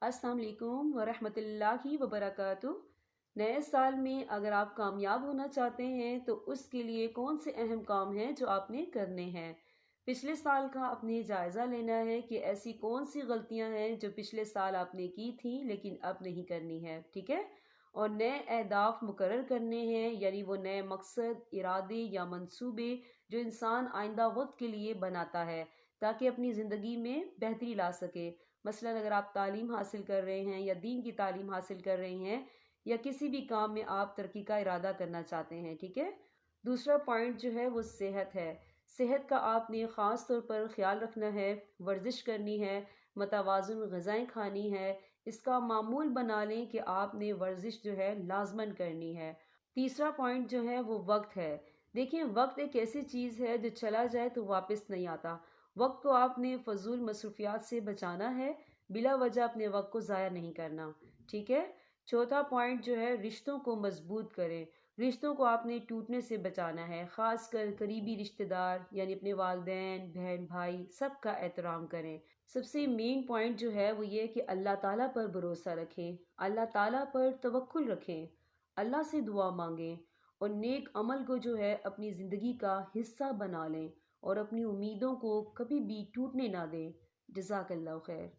अस्सलाम वालेकुम वरहमतुल्लाहि वबरकातुह। नए साल में अगर आप कामयाब होना चाहते हैं तो उसके लिए कौन से अहम काम हैं जो आपने करने हैं। पिछले साल का अपने जायज़ा लेना है कि ऐसी कौन सी गलतियां हैं जो पिछले साल आपने की थी लेकिन अब नहीं करनी है, ठीक है। और नए अहदाफ मुकर्रर करने हैं, यानी वो नए मकसद, इरादे या मंसूबे जो इंसान आइंदा वक्त के लिए बनाता है ताकि अपनी ज़िंदगी में बेहतरी ला सके। मसलन अगर आप तालीम हासिल कर रहे हैं या दीन की तालीम हासिल कर रहे हैं या किसी भी काम में आप तरक्की का इरादा करना चाहते हैं, ठीक है। दूसरा पॉइंट जो है वो सेहत है। सेहत का आपने ख़ास तौर पर ख्याल रखना है, वर्जिश करनी है, मतवाज़ुन ग़िज़ाएँ खानी है। इसका मामूल बना लें कि आपने वर्जिश जो है लाजमन करनी है। तीसरा पॉइंट जो है वो वक्त है। देखिए, वक्त एक ऐसी चीज़ है जो चला जाए तो वापस नहीं आता। वक्त को आपने फजूल मसरूफियात से बचाना है, बिला वजह अपने वक्त को ज़ाया नहीं करना, ठीक है। चौथा पॉइंट जो है, रिश्तों को मजबूत करें। रिश्तों को आपने टूटने से बचाना है, ख़ासकर करीबी रिश्तेदार यानी अपने वालिदैन, बहन भाई, सबका एहतराम करें। सबसे मेन पॉइंट जो है वो ये कि अल्लाह ताला पर भरोसा रखें, अल्लाह ताला पर तवक्कुल रखें, अल्लाह से दुआ मांगें और नेक अमल को जो है अपनी ज़िंदगी का हिस्सा बना लें और अपनी उम्मीदों को कभी भी टूटने ना दें। जज़ाकल्लाह खैर।